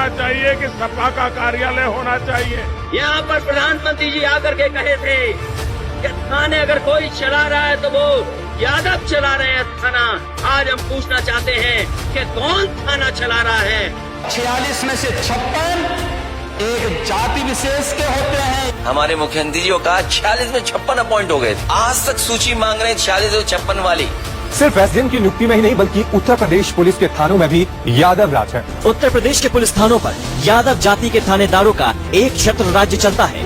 होना चाहिए कि सपा का कार्यालय होना चाहिए। यहाँ पर प्रधानमंत्री जी आकर के कहे थे कि थाने अगर कोई चला रहा है तो वो यादव चला रहे हैं थाना। आज हम पूछना चाहते हैं कि कौन थाना चला रहा है। 46 में से 56 एक जाति विशेष के होते हैं। हमारे मुख्यमंत्री जी का 46 में 56 अपॉइंट हो गए। आज तक सूची मांग रहे हैं 46 और 56 वाली। सिर्फ एसडीएम की नियुक्ति में ही नहीं बल्कि उत्तर प्रदेश पुलिस के थानों में भी यादव राज है। उत्तर प्रदेश के पुलिस थानों पर यादव जाति के थानेदारों का एक छत्र राज्य चलता है।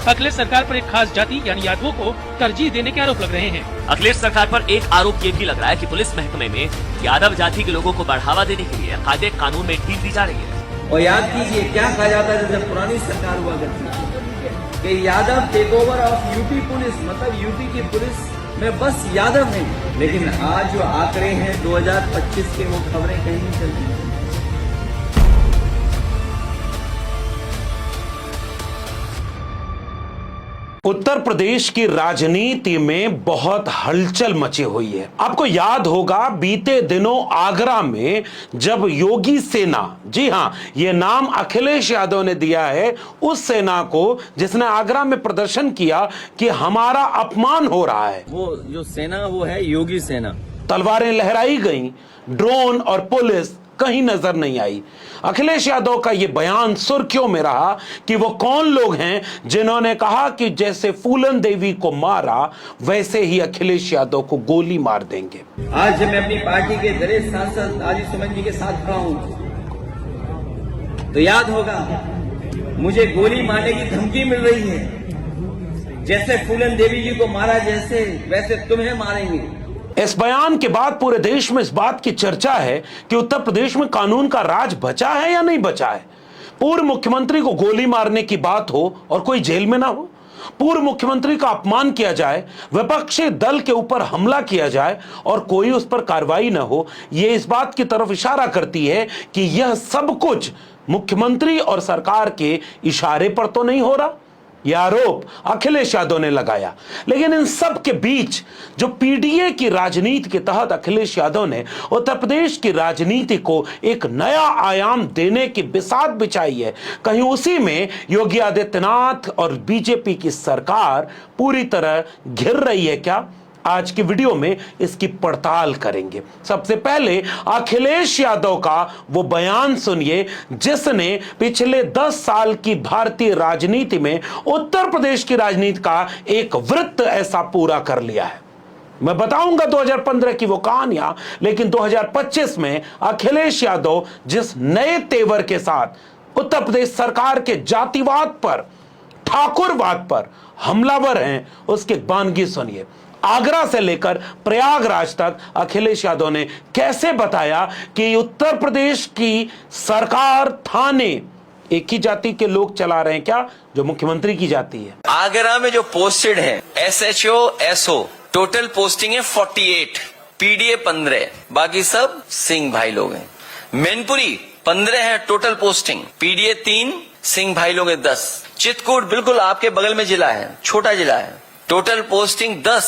अखिलेश सरकार पर एक खास जाति यानी यादवों को तरजीह देने के आरोप लग रहे हैं। अखिलेश सरकार पर एक आरोप ये भी लग रहा है कि पुलिस महकमे में यादव जाति के लोगों को बढ़ावा देने के लिए कायदे कानून में ढील दी जा रही है। और याद कीजिए क्या कहा जाता है जब पुरानी सरकार हुआ करती कि Yadav take over of UP police, मतलब यूपी की पुलिस में बस यादव हैं। लेकिन आज जो आंकड़े हैं 2025 के, वो खबरें कहीं नहीं चलती। उत्तर प्रदेश की राजनीति में बहुत हलचल मची हुई है। आपको याद होगा बीते दिनों आगरा में जब योगी सेना, जी हां, ये नाम अखिलेश यादव ने दिया है उस सेना को जिसने आगरा में प्रदर्शन किया कि हमारा अपमान हो रहा है। वो जो सेना वो है योगी सेना। तलवारें लहराई गईं, ड्रोन और पुलिस कहीं नजर नहीं आई। अखिलेश यादव का यह बयान सुर्खियों में रहा कि वो कौन लोग हैं जिन्होंने कहा कि जैसे फूलन देवी को मारा वैसे ही अखिलेश यादव को गोली मार देंगे। आज मैं अपनी पार्टी के दलित सांसद आजी सुमन जी के साथ खड़ा हूं तो याद होगा मुझे गोली मारने की धमकी मिल रही है। जैसे फूलन देवी जी को मारा जैसे वैसे तुम्हें मारेंगे। इस बयान के बाद पूरे देश में इस बात की चर्चा है कि उत्तर प्रदेश में कानून का राज बचा है या नहीं बचा है। पूर्व मुख्यमंत्री को गोली मारने की बात हो और कोई जेल में ना हो, पूर्व मुख्यमंत्री का अपमान किया जाए, विपक्षी दल के ऊपर हमला किया जाए और कोई उस पर कार्रवाई ना हो, यह इस बात की तरफ इशारा करती है कि यह सब कुछ मुख्यमंत्री और सरकार के इशारे पर तो नहीं हो रहा। यह आरोप अखिलेश यादव ने लगाया। लेकिन इन सब के बीच जो पीडीए की राजनीति के तहत अखिलेश यादव ने उत्तर प्रदेश की राजनीति को एक नया आयाम देने की बिसात बिछाई है, कहीं उसी में योगी आदित्यनाथ और बीजेपी की सरकार पूरी तरह घिर रही है क्या? आज की वीडियो में इसकी पड़ताल करेंगे। सबसे पहले अखिलेश यादव का वो बयान सुनिए जिसने पिछले 10 साल की भारतीय राजनीति में उत्तर प्रदेश की राजनीति का एक वृत्त ऐसा पूरा कर लिया है। मैं बताऊंगा 2015 की वो कहानियां, लेकिन 2025 में अखिलेश यादव जिस नए तेवर के साथ उत्तर प्रदेश सरकार के जातिवाद पर, ठाकुरवाद पर हमलावर हैं, उसके बानगी सुनिए। आगरा से लेकर प्रयागराज तक अखिलेश यादव ने कैसे बताया कि उत्तर प्रदेश की सरकार, थाने एक ही जाति के लोग चला रहे हैं क्या, जो मुख्यमंत्री की जाति है। आगरा में जो पोस्टेड है SHO SO टोटल पोस्टिंग है 48, पीडीए 15, बाकी सब सिंह भाई लोग हैं। मैनपुरी 15 है टोटल पोस्टिंग, पीडीए 3, सिंह भाई लोग हैं 10। चित्रकूट बिल्कुल आपके बगल में जिला है, छोटा जिला है, टोटल पोस्टिंग 10,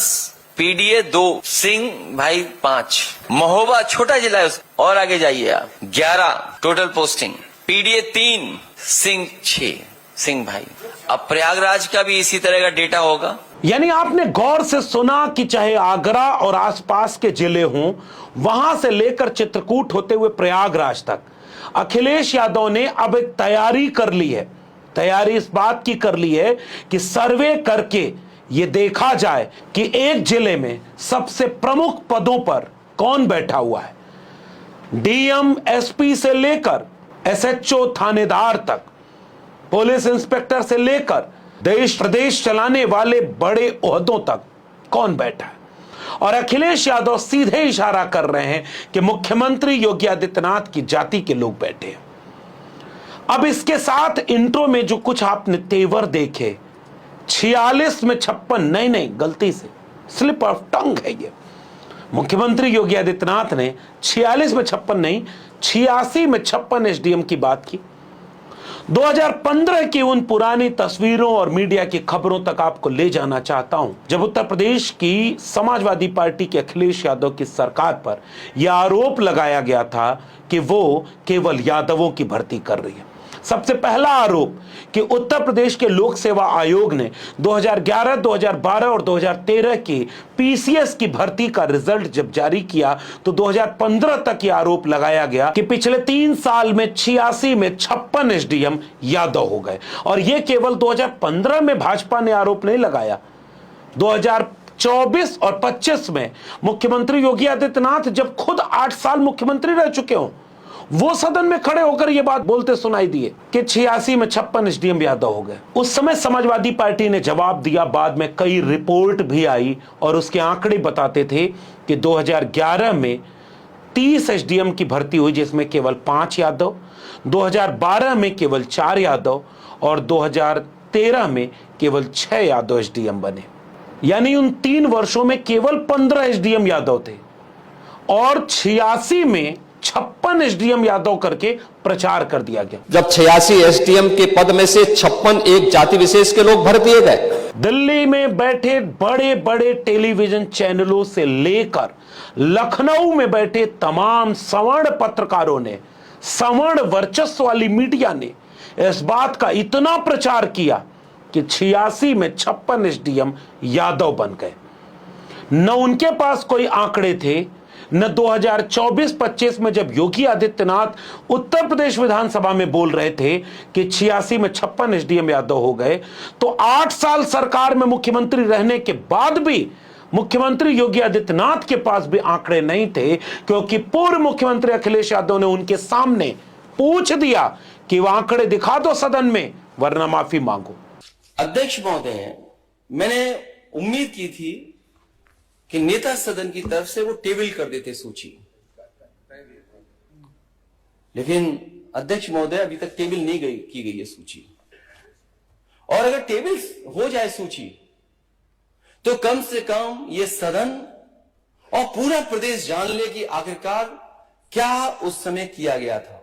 पीडीए 2, सिंह भाई 5। महोबा छोटा जिला है और आगे जाइए आप, 11 total posting, PDA 3, Singh 6, Singh भाई। अब प्रयागराज का भी इसी तरह का डेटा होगा। यानी आपने गौर से सुना कि चाहे आगरा और आसपास के जिले हों, वहां से लेकर चित्रकूट होते हुए प्रयागराज तक अखिलेश यादव ने अब एक तैयारी कर ली है। तैयारी इस बात की कर ली है कि सर्वे करके ये देखा जाए कि एक जिले में सबसे प्रमुख पदों पर कौन बैठा हुआ है। डीएम एसपी से लेकर एसएचओ थानेदार तक, पुलिस इंस्पेक्टर से लेकर देश प्रदेश चलाने वाले बड़े ओहदों तक कौन बैठा है। और अखिलेश यादव सीधे इशारा कर रहे हैं कि मुख्यमंत्री योगी आदित्यनाथ की जाति के लोग बैठे हैं। अब इसके साथ इंट्रो में जो कुछ आपने तेवर देखे, 46 में 56, नहीं गलती से स्लिप ऑफ टंग है ये। मुख्यमंत्री योगी आदित्यनाथ ने 46 में 56 नहीं, 86 में 56 एसडीएम की बात की। 2015 की उन पुरानी तस्वीरों और मीडिया की खबरों तक आपको ले जाना चाहता हूं, जब उत्तर प्रदेश की समाजवादी पार्टी के अखिलेश यादव की सरकार पर यह आरोप लगाया गया था कि वो केवल यादवों की भर्ती कर रही है। सबसे पहला आरोप कि उत्तर प्रदेश के लोक सेवा आयोग ने 2011, 2012 और 2013 की पीसीएस की भर्ती का रिजल्ट जब जारी किया तो 2015 तक यह आरोप लगाया गया कि पिछले 3 साल में 86 में 56 एसडीएम यादव हो गए। और यह केवल 2015 में भाजपा ने आरोप नहीं लगाया, 2024 और 25 में मुख्यमंत्री योगी आदित्यनाथ जब खुद 8 साल मुख्यमंत्री रह चुके हों, वो सदन में खड़े होकर यह बात बोलते सुनाई दिए कि 86 में 56 एसडीएम यादव हो गए। उस समय समाजवादी पार्टी ने जवाब दिया, बाद में कई रिपोर्ट भी आई और उसके आंकड़े बताते थे कि 2011 में 30 एसडीएम की भर्ती हुई जिसमें केवल 5 यादव, 2012 में केवल 4 यादव और 2013 में केवल 6 यादव एसडीएम बने। यानी उन 3 वर्षों में केवल 15 एसडीएम यादव थे और 86 में 56 एसडीएम यादव करके प्रचार कर दिया गया। जब 86 एसडीएम के पद में से 56 एक जाति विशेष के लोग भर दिए गए। दिल्ली में बैठे बड़े बड़े टेलीविजन चैनलों से लेकर लखनऊ में बैठे तमाम सवर्ण पत्रकारों ने, सवर्ण वर्चस्व वाली मीडिया ने इस बात का इतना प्रचार किया कि 86 में 56 एसडीएम यादव बन गए। न उनके पास कोई आंकड़े थे, न 2024-25 में जब योगी आदित्यनाथ उत्तर प्रदेश विधानसभा में बोल रहे थे कि 86 में 56 एसडीएम यादव हो गए, तो 8 साल सरकार में मुख्यमंत्री रहने के बाद भी मुख्यमंत्री योगी आदित्यनाथ के पास भी आंकड़े नहीं थे, क्योंकि पूर्व मुख्यमंत्री अखिलेश यादव ने उनके सामने पूछ दिया कि वह आंकड़े दिखा दो सदन में, वरना माफी मांगो। अध्यक्ष महोदय, मैंने उम्मीद की थी कि नेता सदन की तरफ से वो टेबल कर देते सूची, लेकिन अध्यक्ष महोदय अभी तक टेबल नहीं की गई है सूची। और अगर टेबल हो जाए सूची तो कम से कम ये सदन और पूरा प्रदेश जान ले कि आखिरकार क्या उस समय किया गया था,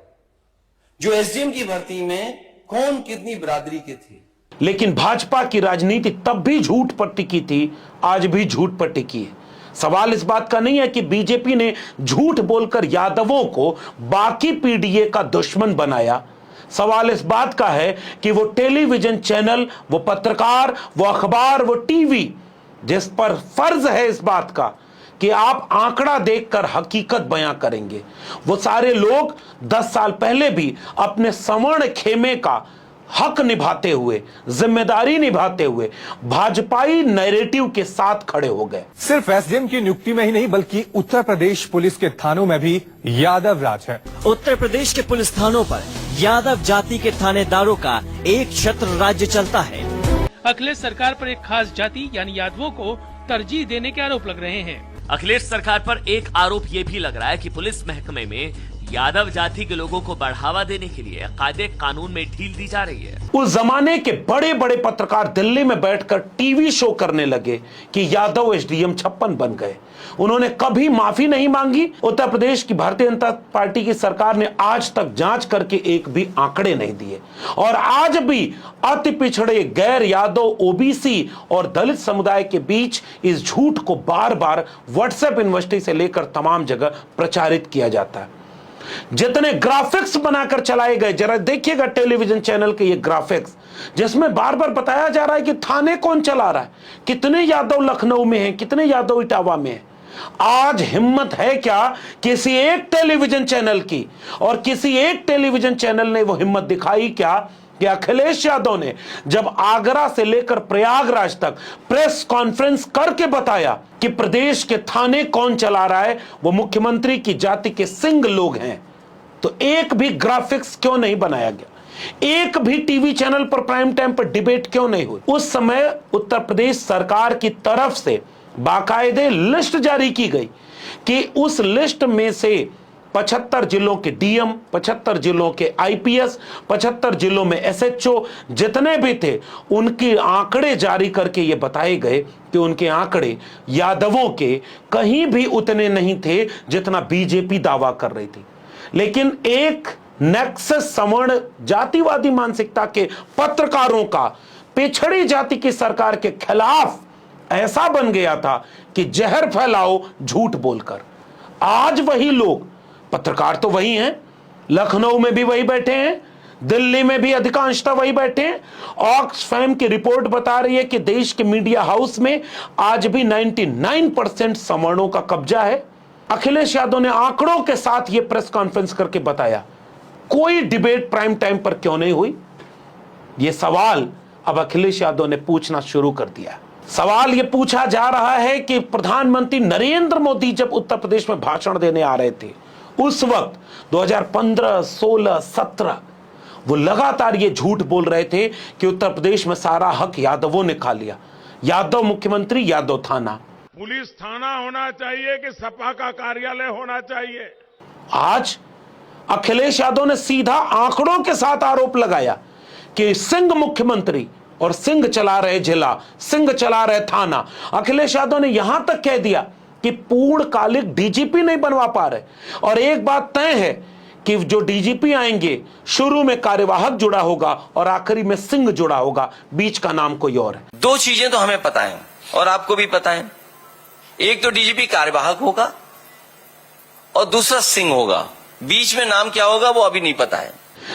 जो एसडीएम की भर्ती में कौन कितनी बिरादरी के थे। लेकिन भाजपा की राजनीति तब भी झूठ पर टिकी थी, आज भी झूठ पर टिकी है। सवाल इस बात का नहीं है कि बीजेपी ने झूठ बोलकर यादवों को बाकी पीडीए का दुश्मन बनाया। सवाल इस बात का है कि वो टेलीविजन चैनल, वो पत्रकार, वो अखबार, वो टीवी जिस पर फर्ज है इस बात का कि आप आंकड़ा देखकर हकीकत बयां करेंगे, वो सारे लोग 10 साल पहले भी अपने सवर्ण खेमे का हक निभाते हुए, जिम्मेदारी निभाते हुए भाजपाई नैरेटिव के साथ खड़े हो गए। सिर्फ एसडीएम की नियुक्ति में ही नहीं बल्कि उत्तर प्रदेश पुलिस के थानों में भी यादव राज है। उत्तर प्रदेश के पुलिस थानों पर यादव जाति के थानेदारों का एक छत्र राज्य चलता है। अखिलेश सरकार पर एक खास जाति यानी यादवों को तरजीह देने के आरोप लग रहे हैं। अखिलेश सरकार पर एक आरोप ये भी लग रहा है कि पुलिस महकमे में यादव जाति के लोगों को बढ़ावा देने के लिए कायदे कानून में ढील दी जा रही है। उस जमाने के बड़े बड़े पत्रकार दिल्ली में बैठकर टीवी शो करने लगे कि यादव एसडीएम 56 बन गए। उन्होंने कभी माफी नहीं मांगी। उत्तर प्रदेश की भारतीय जनता पार्टी की सरकार ने आज तक जांच करके एक भी आंकड़े नहीं दिए और आज भी अति पिछड़े, गैर यादव, ओबीसी और दलित समुदाय के बीच इस झूठ को बार बार व्हाट्सएप यूनिवर्सिटी से लेकर तमाम जगह प्रचारित किया जाता है। जितने ग्राफिक्स बनाकर चलाए गए, जरा देखिएगा टेलीविजन चैनल के ये ग्राफिक्स, जिसमें बार बार बताया जा रहा है कि थाने कौन चला रहा है, कितने यादव लखनऊ में हैं, कितने यादव इटावा में हैं। आज हिम्मत है क्या किसी एक टेलीविजन चैनल की, और किसी एक टेलीविजन चैनल ने वो हिम्मत दिखाई क्या कि अखिलेश यादव ने जब आगरा से लेकर प्रयागराज तक प्रेस कॉन्फ्रेंस करके बताया कि प्रदेश के थाने कौन चला रहा है, वो मुख्यमंत्री की जाति के सिंह लोग हैं, तो एक भी ग्राफिक्स क्यों नहीं बनाया गया, एक भी टीवी चैनल पर प्राइम टाइम पर डिबेट क्यों नहीं हुई। उस समय उत्तर प्रदेश सरकार की तरफ से बाकायदे लिस्ट जारी की गई कि उस लिस्ट में से 75 जिलों के डीएम, 75 जिलों के आईपीएस, 75 जिलों में एसएचओ जितने भी थे, उनके आंकड़े जारी करके ये बताए गए कि उनके आंकड़े यादवों के कहीं भी उतने नहीं थे जितना बीजेपी दावा कर रही थी। लेकिन एक नेक्सस सवर्ण जातिवादी मानसिकता के पत्रकारों का पिछड़ी जाति की सरकार के खिलाफ ऐसा बन गया था कि जहर फैलाओ झूठ बोलकर। आज वही लोग, पत्रकार तो वही हैं, लखनऊ में भी वही बैठे हैं, दिल्ली में भी अधिकांशतः वही बैठे हैं। ऑक्सफैम की रिपोर्ट बता रही है कि देश के मीडिया हाउस में आज भी 99% सवर्णों का कब्जा है। अखिलेश यादव ने आंकड़ों के साथ यह प्रेस कॉन्फ्रेंस करके बताया कोई डिबेट प्राइम टाइम पर क्यों नहीं हुई। यह सवाल अब अखिलेश यादव ने पूछना शुरू कर दिया। सवाल यह पूछा जा रहा है कि प्रधानमंत्री नरेंद्र मोदी जब उत्तर प्रदेश में भाषण देने आ रहे थे उस वक्त 2015, 16, 17 वो लगातार ये झूठ बोल रहे थे कि उत्तर प्रदेश में सारा हक यादवों ने खा लिया। यादव मुख्यमंत्री, यादव थाना। पुलिस थाना होना चाहिए कि सपा का कार्यालय होना चाहिए। आज अखिलेश यादव ने सीधा आंकड़ों के साथ आरोप लगाया कि सिंह मुख्यमंत्री और सिंह चला रहे जिला, सिंह चला रहे थाना। अखिलेश यादव ने यहां तक कह दिया कि पूर्णकालिक डीजीपी नहीं बनवा पा रहे। और एक बात तय है कि जो डीजीपी आएंगे शुरू में कार्यवाहक जुड़ा होगा और आखिरी में सिंह जुड़ा होगा, बीच का नाम कोई और है। दो चीजें तो हमें पता है और आपको भी पता है, एक तो डीजीपी कार्यवाहक होगा और दूसरा सिंह होगा। बीच में नाम क्या होगा वो अभी नहीं पता है।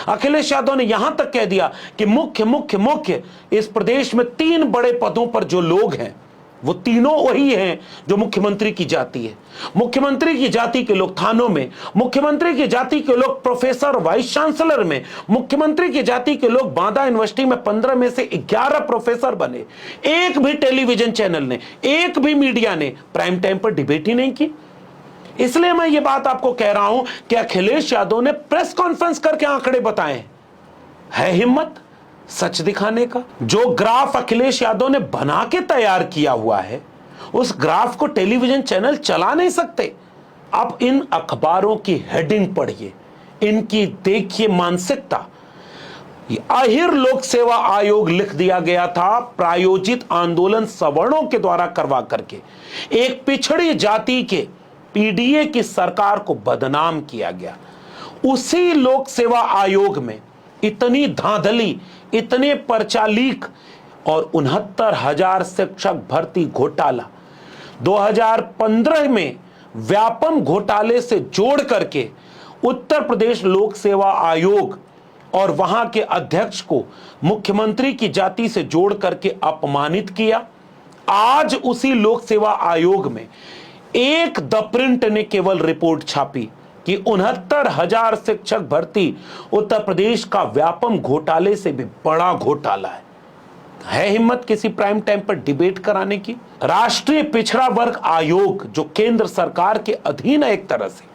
अखिलेश यादव ने यहां तक कह दिया कि मुख्य इस प्रदेश में 3 बड़े पदों पर जो लोग हैं वो तीनों वही हैं जो मुख्यमंत्री की जाति है। मुख्यमंत्री की जाति के लोग थानों में, मुख्यमंत्री की जाति के लोग प्रोफेसर वाइस चांसलर में, मुख्यमंत्री की जाति के लोग बांदा यूनिवर्सिटी में 15 में से 11 प्रोफेसर बने। एक भी टेलीविजन चैनल ने, एक भी मीडिया ने प्राइम टाइम पर डिबेट ही नहीं की। इसलिए मैं ये बात आपको कह रहा हूं कि अखिलेश यादव ने प्रेस कॉन्फ्रेंस करके आंकड़े बताए। है हिम्मत सच दिखाने का? जो ग्राफ अखिलेश यादव ने बना के तैयार किया हुआ है उस ग्राफ को टेलीविजन चैनल चला नहीं सकते। आप इन अखबारों की हेडिंग पढ़िए, इनकी देखिए मानसिकता। आहिर लोक सेवा आयोग लिख दिया गया था प्रायोजित आंदोलन सवर्णों के द्वारा करवा करके एक पिछड़ी जाति के पीडीए की सरकार को बदनाम किया गया। उसी लोक सेवा आयोग में इतनी धांधली, इतने पर्चा लीक और 69,000 शिक्षक भर्ती घोटाला 2015 में व्यापम घोटाले से जोड़ करके उत्तर प्रदेश लोक सेवा आयोग और वहां के अध्यक्ष को मुख्यमंत्री की जाति से जोड़ करके अपमानित किया। आज उसी लोक सेवा आयोग में एक द प्रिंट ने केवल रिपोर्ट छापी कि 69,000 शिक्षक भर्ती उत्तर प्रदेश का व्यापम घोटाले से भी बड़ा घोटाला है हिम्मत किसी प्राइम टाइम पर डिबेट कराने की? राष्ट्रीय पिछड़ा वर्ग आयोग जो केंद्र सरकार के अधीन है एक तरह से,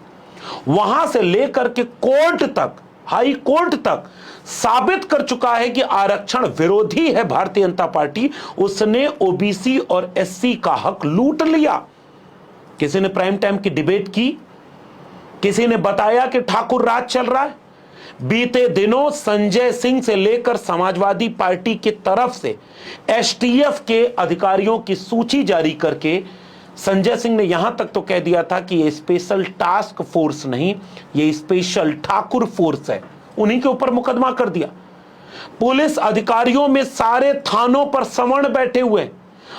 वहां से लेकर के कोर्ट तक, हाई कोर्ट तक साबित कर चुका है कि आरक्षण विरोधी है भारतीय जनता पार्टी। उसने ओबीसी और एससी का हक लूट लिया। किसी ने प्राइम टाइम की डिबेट की? किसी ने बताया कि ठाकुर राज चल रहा है? बीते दिनों संजय सिंह से लेकर समाजवादी पार्टी की तरफ से एसटीएफ के अधिकारियों की सूची जारी करके संजय सिंह ने यहां तक तो कह दिया था कि ये स्पेशल टास्क फोर्स नहीं, ये स्पेशल ठाकुर फोर्स है। उन्हीं के ऊपर मुकदमा कर दिया। पुलिस अधिकारियों में सारे थानों पर सवर्ण बैठे हुए।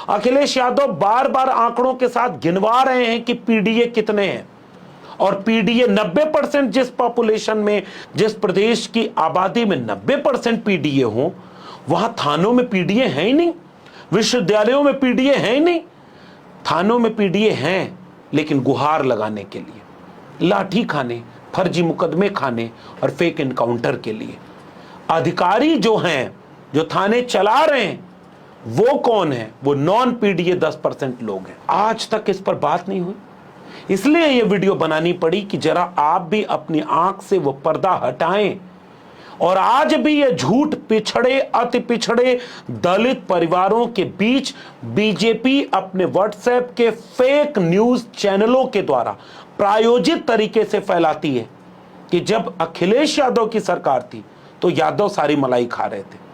अखिलेश यादव बार बार आंकड़ों के साथ गिनवा रहे हैं कि पीडीए कितने हैं, और पीडीए 90% जिस पॉपुलेशन में, जिस प्रदेश की आबादी में 90% पीडीए हो, वहां थानों में पीडीए है ही नहीं, विश्वविद्यालयों में पीडीए है ही नहीं। थानों में पीडीए हैं लेकिन गुहार लगाने के लिए, लाठी खाने, फर्जी मुकदमे खाने और फेक एनकाउंटर के लिए। अधिकारी जो हैं, जो थाने चला रहे हैं, वो कौन है? वो नॉन पीडीए 10% लोग हैं। आज तक इस पर बात नहीं हुई, इसलिए यह वीडियो बनानी पड़ी कि जरा आप भी अपनी आंख से वो पर्दा हटाएं। और आज भी ये झूठ पिछड़े, अति पिछड़े दलित परिवारों के बीच बीजेपी अपने व्हाट्सएप के फेक न्यूज चैनलों के द्वारा प्रायोजित तरीके से फैलाती है कि जब अखिलेश यादव की सरकार थी तो यादव सारी मलाई खा रहे थे।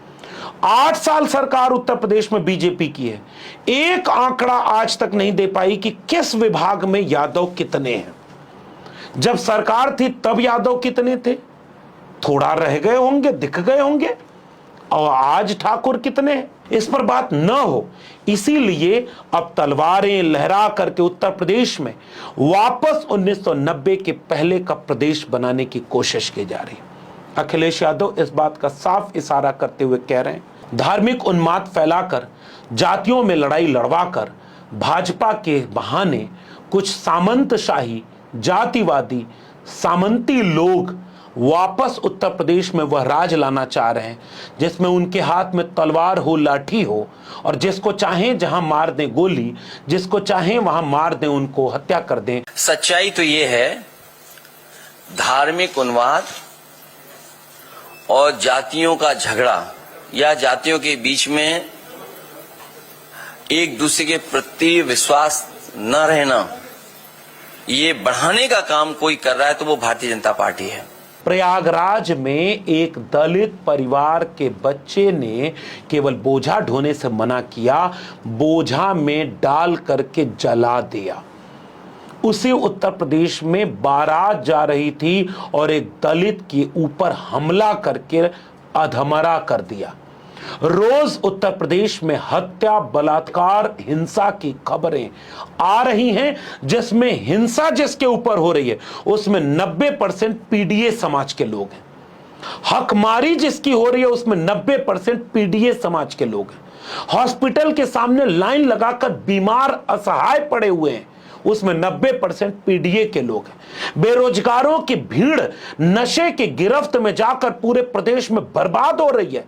8 साल सरकार उत्तर प्रदेश में बीजेपी की है, एक आंकड़ा आज तक नहीं दे पाई कि किस विभाग में यादव कितने हैं। जब सरकार थी तब यादव कितने थे? थोड़ा रह गए होंगे, दिख गए होंगे। और आज ठाकुर कितने हैं? इस पर बात न हो, इसीलिए अब तलवारें लहरा करके उत्तर प्रदेश में वापस 1990 के पहले का प्रदेश बनाने की कोशिश की जा रही है। अखिलेश यादव इस बात का साफ इशारा करते हुए कह रहे हैं धार्मिक उन्माद फैलाकर, जातियों में लड़ाई लड़वाकर भाजपा के बहाने कुछ सामंतशाही, जातिवादी, सामंती लोग वापस उत्तर प्रदेश में वह राज लाना चाह रहे हैं जिसमें उनके हाथ में तलवार हो, लाठी हो, और जिसको चाहें जहां मार दें गोली, जिसको चाहें वहां मार दें, उनको हत्या कर दें। सच्चाई तो ये है, धार्मिक उन्माद और जातियों का झगड़ा या जातियों के बीच में एक दूसरे के प्रति विश्वास न रहना, ये बढ़ाने का काम कोई कर रहा है तो वो भारतीय जनता पार्टी है। प्रयागराज में एक दलित परिवार के बच्चे ने केवल बोझा ढोने से मना किया, बोझा में डाल करके जला दिया। उसी उत्तर प्रदेश में बारात जा रही थी और एक दलित के ऊपर हमला करके अधमरा कर दिया। रोज उत्तर प्रदेश में हत्या, बलात्कार, हिंसा की खबरें आ रही हैं, जिसमें हिंसा जिसके ऊपर हो रही है उसमें 90% पीडीए समाज के लोग हैं। हकमारी जिसकी हो रही है उसमें 90% पीडीए समाज के लोग हैं। हॉस्पिटल के सामने लाइन लगाकर बीमार असहाय पड़े हुए हैं, उसमें 90% पीडीए के लोग हैं। बेरोजगारों की भीड़ नशे की गिरफ्त में जाकर पूरे प्रदेश में बर्बाद हो रही है,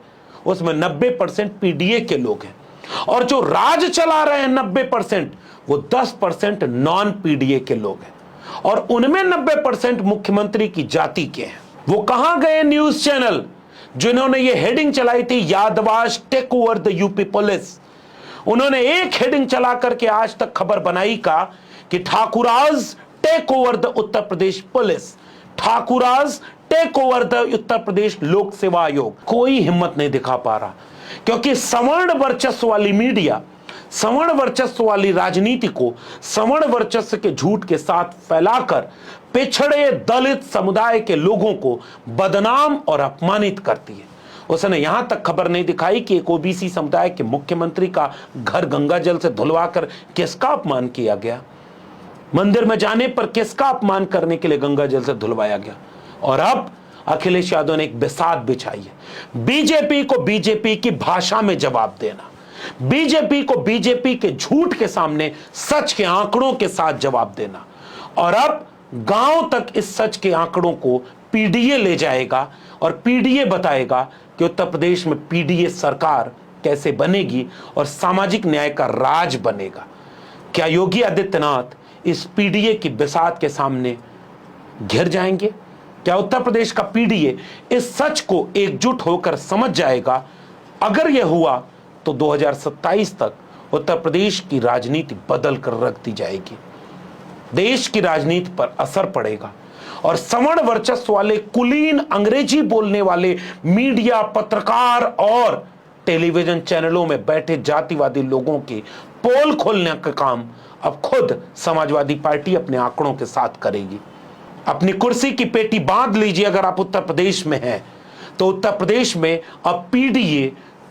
उसमें 90% पीडीए के लोग हैं। और जो राज चला रहे हैं 90%, वो 10% नॉन पीडीए के लोग हैं, और उनमें 90% मुख्यमंत्री की जाति के हैं। वो कहां गए न्यूज चैनल जिन्होंने ये हेडिंग चलाई थी, Yadavs take over the UP police? उन्होंने एक हेडिंग चला करके आज तक खबर बनाई का कि ठाकुराज take over the Uttar Pradesh police, ठाकुराज take over the Uttar Pradesh लोक सेवा आयोग। कोई हिम्मत नहीं दिखा पा रहा, क्योंकि सवर्ण वर्चस्व वाली मीडिया, सवर्ण वर्चस्व वाली राजनीति को सवर्ण वर्चस्व के झूठ के साथ फैलाकर पिछड़े दलित समुदाय के लोगों को बदनाम और अपमानित करती है। उसने यहां तक खबर नहीं दिखाई कि एक ओबीसी समुदाय के मुख्यमंत्री का घर गंगा जल से धुलवाकर किसका अपमान किया गया, मंदिर में जाने पर किसका अपमान करने के लिए गंगा जल से धुलवाया गया। और अब अखिलेश यादव ने एक बिसात बिछाई है, बीजेपी को बीजेपी की भाषा में जवाब देना, बीजेपी को बीजेपी के झूठ के सामने सच के आंकड़ों के साथ जवाब देना। और अब गांव तक इस सच के आंकड़ों को पीडीए ले जाएगा और पीडीए बताएगा कि उत्तर प्रदेश में पीडीए सरकार कैसे बनेगी और सामाजिक न्याय का राज बनेगा। क्या योगी आदित्यनाथ इस पीडीए की बिसात के सामने घिर जाएंगे? क्या उत्तर प्रदेश का पीडीए इस सच को एकजुट होकर समझ जाएगा? अगर यह हुआ तो 2027 तक उत्तर प्रदेश की राजनीति बदल कर रख दी जाएगी, देश की राजनीति पर असर पड़ेगा और सवर्ण वर्चस्व वाले कुलीन अंग्रेजी बोलने वाले मीडिया, पत्रकार और टेलीविजन चैनलों में बैठे जातिवादी लोगों की पोल खोलने का काम अब खुद समाजवादी पार्टी अपने आंकड़ों के साथ करेगी। अपनी कुर्सी की पेटी बांध लीजिए। अगर आप उत्तर प्रदेश में हैं तो उत्तर प्रदेश में अब पीडीए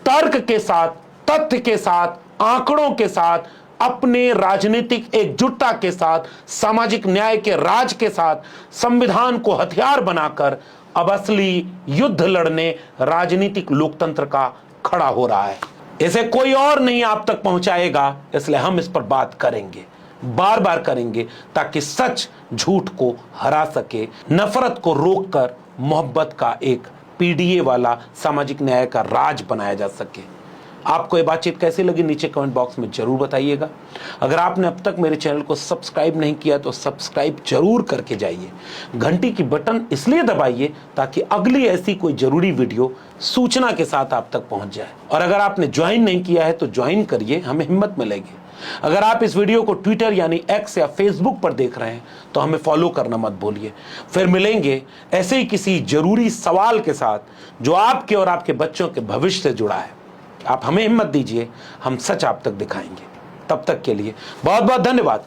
तर्क के साथ, तथ्य के साथ, आंकड़ों के साथ, अपने राजनीतिक एकजुटता के साथ, सामाजिक न्याय के राज के साथ, संविधान को हथियार बनाकर अब असली युद्ध लड़ने राजनीतिक लोकतंत्र का खड़ा हो रहा है। इसे कोई और नहीं आप तक पहुंचाएगा, इसलिए हम इस पर बात करेंगे, बार बार करेंगे, ताकि सच झूठ को हरा सके, नफरत को रोककर मोहब्बत का एक पीडीए वाला सामाजिक न्याय का राज बनाया जा सके। आपको ये बातचीत कैसी लगी नीचे कमेंट बॉक्स में जरूर बताइएगा। अगर आपने अब तक मेरे चैनल को सब्सक्राइब नहीं किया तो सब्सक्राइब जरूर करके जाइए। घंटी की बटन इसलिए दबाइए ताकि अगली ऐसी कोई जरूरी वीडियो सूचना के साथ आप तक पहुंच जाए। और अगर आपने ज्वाइन नहीं किया है तो ज्वाइन करिए, हमें हिम्मत मिलेगी। अगर आप इस वीडियो को ट्विटर यानी एक्स या फेसबुक पर देख रहे हैं तो हमें फॉलो करना मत भूलिए। फिर मिलेंगे ऐसे ही किसी जरूरी सवाल के साथ जो आपके और आपके बच्चों के भविष्य से जुड़ा है। आप हमें हिम्मत दीजिए, हम सच आप तक दिखाएंगे। तब तक के लिए बहुत बहुत धन्यवाद।